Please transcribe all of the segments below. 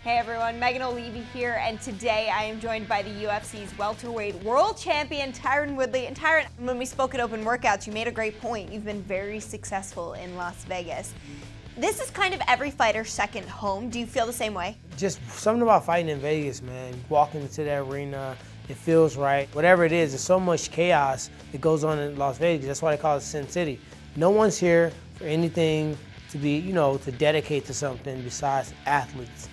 Hey everyone, Megan O'Leary here, and today I am joined by the UFC's welterweight world champion, Tyron Woodley. And Tyron, when we spoke at Open Workouts, you made a great point. You've been very successful in Las Vegas. This is kind of every fighter's second home. Do you feel the same way? Just something about fighting in Vegas, man. Walking into that arena, it feels right. Whatever it is, there's so much chaos that goes on in Las Vegas. That's why they call it Sin City. No one's here for anything to be, to dedicate to something besides athletes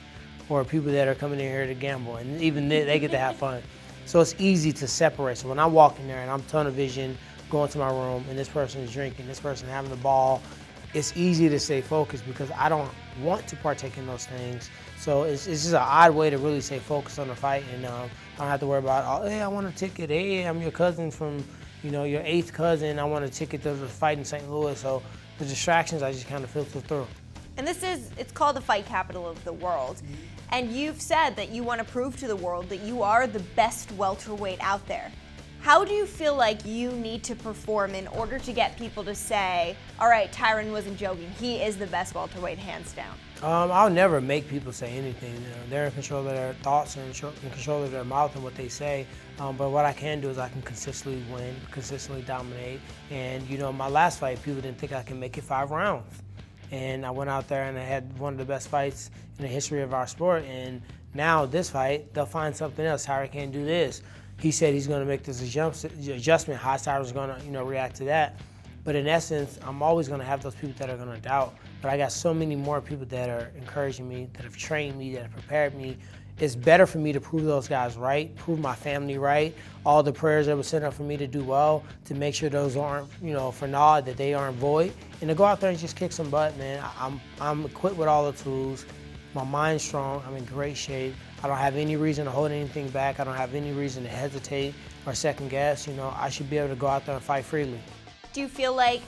or people that are coming in here to gamble, and even they get to have fun. So it's easy to separate. So when I walk in there and I'm tunnel vision, going to my room, and this person is drinking, this person having the ball, it's easy to stay focused because I don't want to partake in those things. So it's just an odd way to really stay focused on the fight, and I don't have to worry about, oh, hey, I want a ticket. Hey, I'm your cousin from, your eighth cousin. I want a ticket to the fight in St. Louis. So the distractions, I just kind of filter through. And it's called the fight capital of the world. And you've said that you want to prove to the world that you are the best welterweight out there. How do you feel like you need to perform in order to get people to say, all right, Tyron wasn't joking, he is the best welterweight, hands down? I'll never make people say anything. They're in control of their thoughts and in control of their mouth and what they say. But what I can do is I can consistently win, consistently dominate. And my last fight, people didn't think I could make it 5 rounds. And I went out there and I had one of the best fights in the history of our sport. And now this fight, they'll find something else. Tyron can't do this. He said he's going to make this adjustment. How Tyron's going to, react to that. But in essence, I'm always going to have those people that are going to doubt. But I got so many more people that are encouraging me, that have trained me, that have prepared me. It's better for me to prove those guys right, prove my family right, all the prayers that were sent up for me to do well, to make sure those aren't, for naught, that they aren't void, and to go out there and just kick some butt, man. I'm equipped with all the tools. My mind's strong. I'm in great shape. I don't have any reason to hold anything back. I don't have any reason to hesitate or second guess. I should be able to go out there and fight freely. Do you feel like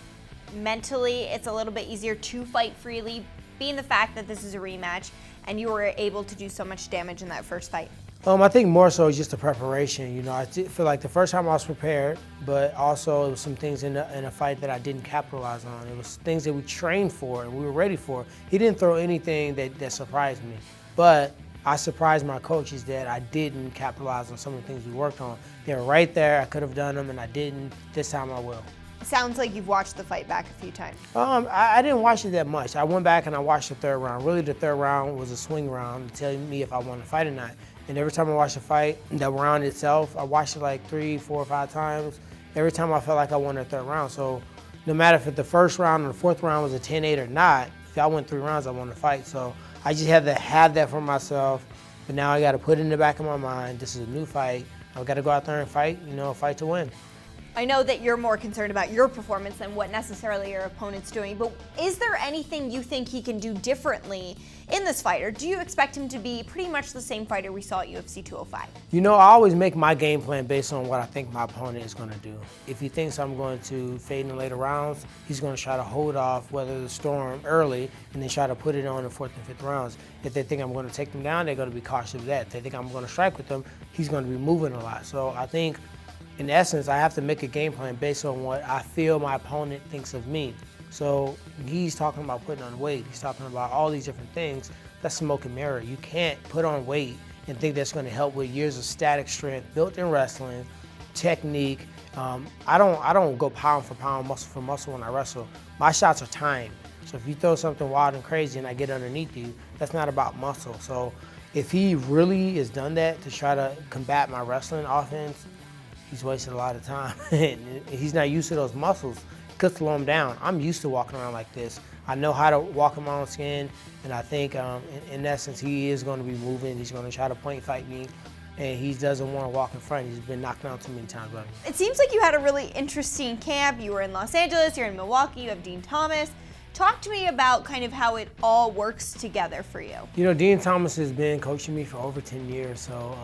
mentally it's a little bit easier to fight freely, being the fact that this is a rematch and you were able to do so much damage in that first fight? I think more so just the preparation. I feel like the first time I was prepared, but also it was some things in a fight that I didn't capitalize on. It was things that we trained for and we were ready for. He didn't throw anything that surprised me, but I surprised my coaches that I didn't capitalize on some of the things we worked on. They were right there. I could have done them, and I didn't. This time I will. Sounds like you've watched the fight back a few times. I didn't watch it that much. I went back and I watched the third round. Really, the third round was a swing round to tell me if I wanted to fight or not. And every time I watched the fight, the round itself, I watched it like 3, 4, 5 times. Every time I felt like I won the third round. So no matter if the first round or the fourth round was a 10-8 or not, if I went 3 rounds, I won the fight. So I just had to have that for myself. But now I got to put it in the back of my mind. This is a new fight. I've got to go out there and fight, fight to win. I know that you're more concerned about your performance than what necessarily your opponent's doing, but is there anything you think he can do differently in this fight, or do you expect him to be pretty much the same fighter we saw at UFC 205? I always make my game plan based on what I think my opponent is going to do. If he thinks I'm going to fade in the later rounds, he's going to try to hold off, weather the storm early, and then try to put it on in 4th and 5th rounds. If they think I'm going to take them down, they're going to be cautious of that. If they think I'm going to strike with them, he's going to be moving a lot. So I think, in essence, I have to make a game plan based on what I feel my opponent thinks of me. So he's talking about putting on weight. He's talking about all these different things. That's smoke and mirror. You can't put on weight and think that's going to help with years of static strength, built-in wrestling, technique. I don't go pound for pound, muscle for muscle when I wrestle. My shots are timed. So if you throw something wild and crazy and I get underneath you, that's not about muscle. So if he really has done that to try to combat my wrestling offense, he's wasted a lot of time. He's not used to those muscles. It could slow him down. I'm used to walking around like this. I know how to walk in my own skin, and I think in essence he is going to be moving. He's going to try to point fight me, and he doesn't want to walk in front. He's been knocked down too many times by me. It seems like you had a really interesting camp. You were in Los Angeles, you're in Milwaukee, you have Dean Thomas. Talk to me about kind of how it all works together for you. Dean Thomas has been coaching me for over 10 years, so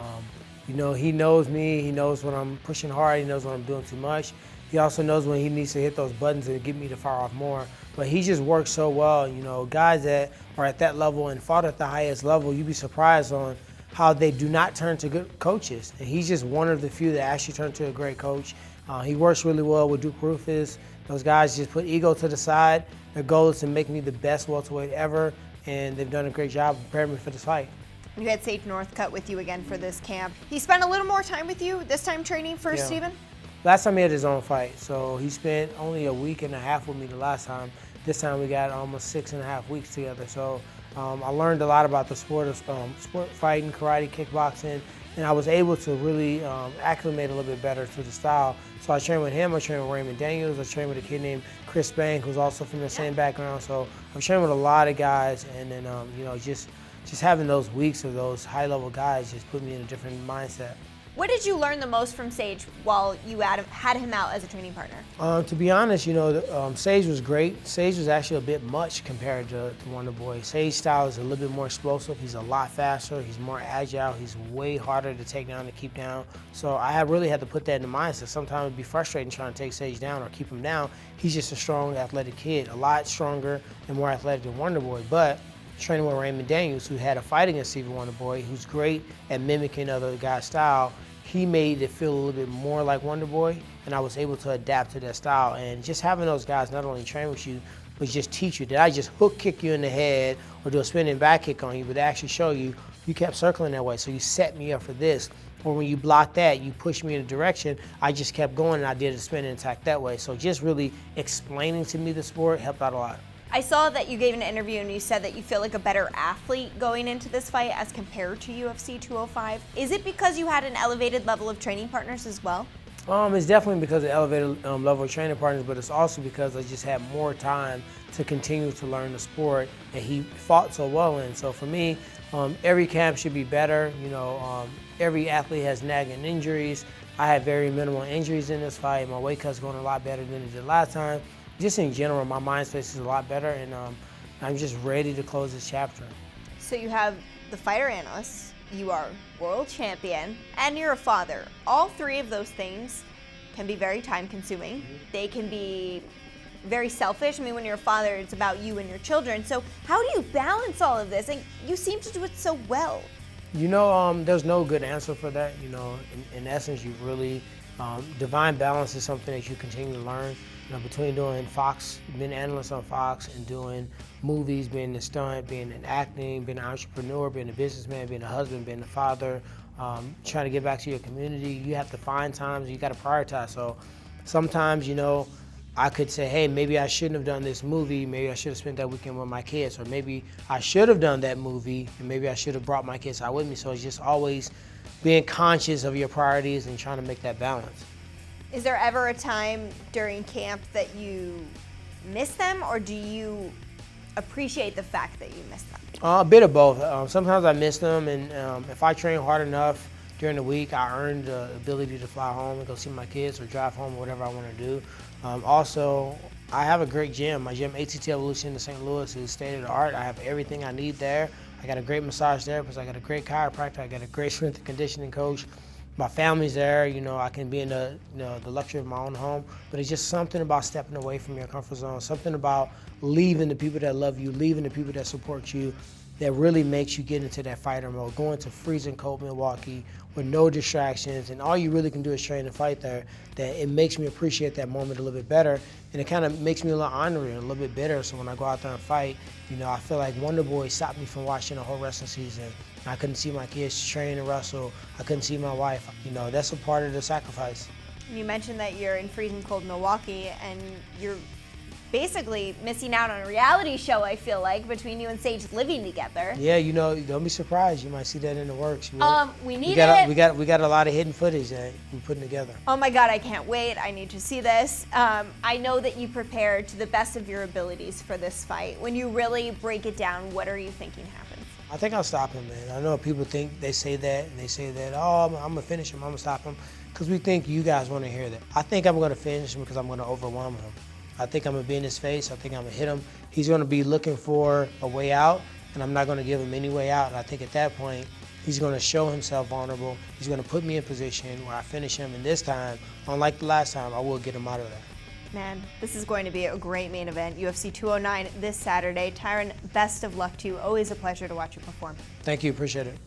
he knows me. He knows when I'm pushing hard. He knows when I'm doing too much. He also knows when he needs to hit those buttons and get me to fire off more. But he just works so well. Guys that are at that level and fought at the highest level, you'd be surprised on how they do not turn to good coaches. And he's just one of the few that actually turned to a great coach. He works really well with Duke Rufus. Those guys just put ego to the side. Their goal is to make me the best welterweight ever, and they've done a great job preparing me for this fight. You had Sage Northcutt with you again for this camp. He spent a little more time with you this time training for Steven? Last time he had his own fight, so he spent only a week and a half with me the last time. This time we got almost 6.5 weeks together. So I learned a lot about the sport of fighting, karate, kickboxing, and I was able to really acclimate a little bit better to the style. So I trained with him, I trained with Raymond Daniels, I trained with a kid named Chris Bank, who's also from the same background. So I'm training with a lot of guys, and then just having those weeks of those high-level guys just put me in a different mindset. What did you learn the most from Sage while you had him out as a training partner? To be honest, Sage was great. Sage was actually a bit much compared to Wonderboy. Sage's style is a little bit more explosive. He's a lot faster. He's more agile. He's way harder to take down and keep down. So I really had to put that in the mindset. Sometimes it'd be frustrating trying to take Sage down or keep him down. He's just a strong, athletic kid, a lot stronger and more athletic than Wonderboy. But training with Raymond Daniels, who had a fight against Steven Wonderboy, who's great at mimicking other guys' style, he made it feel a little bit more like Wonderboy, and I was able to adapt to that style. And just having those guys not only train with you, but just teach you. Did I just hook kick you in the head or do a spinning back kick on you, but they actually show you, you kept circling that way, so you set me up for this. Or when you blocked that, you pushed me in a direction, I just kept going and I did a spinning attack that way. So just really explaining to me the sport helped out a lot. I saw that you gave an interview and you said that you feel like a better athlete going into this fight as compared to UFC 205. Is it because you had an elevated level of training partners as well? It's definitely because of elevated level of training partners, but it's also because I just had more time to continue to learn the sport, and he fought so well in. So for me, every camp should be better. Every athlete has nagging injuries. I had very minimal injuries in this fight. My weight cut's going a lot better than it did last time. Just in general, my mind space is a lot better, and I'm just ready to close this chapter. So you have the fighter analyst, you are world champion, and you're a father. All three of those things can be very time consuming. They can be very selfish. I mean, when you're a father, it's about you and your children. So how do you balance all of this? And you seem to do it so well. There's no good answer for that. In essence, you really, divine balance is something that you continue to learn. Between doing Fox, being an analyst on Fox, and doing movies, being a stunt, being in acting, being an entrepreneur, being a businessman, being a husband, being a father, trying to give back to your community, you have to find times, you got to prioritize. So sometimes, I could say, hey, maybe I shouldn't have done this movie, maybe I should have spent that weekend with my kids, or maybe I should have done that movie, and maybe I should have brought my kids out with me. So it's just always being conscious of your priorities and trying to make that balance. Is there ever a time during camp that you miss them, or do you appreciate the fact that you miss them? A bit of both. Sometimes I miss them, and if I train hard enough during the week, I earn the ability to fly home and go see my kids or drive home or whatever I want to do. Also, I have a great gym. My gym, ATT Evolution in St. Louis, is state of the art. I have everything I need there. I got a great massage therapist. I got a great chiropractor. I got a great strength and conditioning coach. My family's there, I can be in the luxury of my own home, but it's just something about stepping away from your comfort zone, something about leaving the people that love you, leaving the people that support you, that really makes you get into that fighter mode, going to freezing cold Milwaukee with no distractions, and all you really can do is train and fight there. That it makes me appreciate that moment a little bit better, and it kind of makes me a little honorary, a little bit bitter. So when I go out there and fight, I feel like Wonderboy stopped me from watching the whole wrestling season. I couldn't see my kids train and wrestle. I couldn't see my wife. That's a part of the sacrifice. You mentioned that you're in freezing cold Milwaukee, and you're basically missing out on a reality show, I feel like, between you and Sage living together. Yeah, don't be surprised. You might see that in the works. We need it. We got a lot of hidden footage that we're putting together. Oh my God, I can't wait. I need to see this. I know that you prepared to the best of your abilities for this fight. When you really break it down, what are you thinking happens? I think I'll stop him, man. I know people think they say that, oh, I'm going to finish him, I'm going to stop him, because we think you guys want to hear that. I think I'm going to finish him because I'm going to overwhelm him. I think I'm going to be in his face. I think I'm going to hit him. He's going to be looking for a way out, and I'm not going to give him any way out. And I think at that point, he's going to show himself vulnerable. He's going to put me in position where I finish him. And this time, unlike the last time, I will get him out of there. Man, this is going to be a great main event. UFC 209 this Saturday. Tyron, best of luck to you. Always a pleasure to watch you perform. Thank you. Appreciate it.